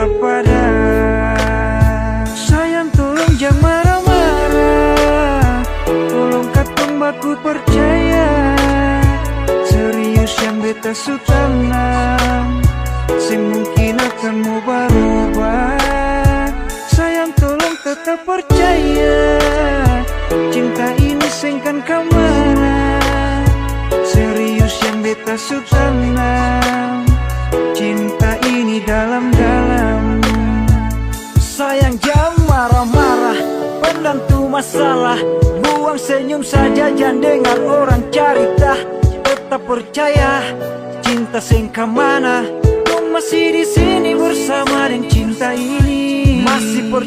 waspada. Sayang tolong jangan marah-marah, tolong katong baku percaya. Serius yang beta su tanam, semungkin akan mau berubah. Sayang tolong tetap percaya, cinta ini sengkan kamana. Serius yang beta su tanam, cinta ini dalam-dalam. Sayang jangan marah-marah, pendam tu masalah. Buang senyum saja, jangan dengar orang carita. Tetap percaya, cinta sengka mana. Kau masih di sini bersama dan cinta ini masih percaya.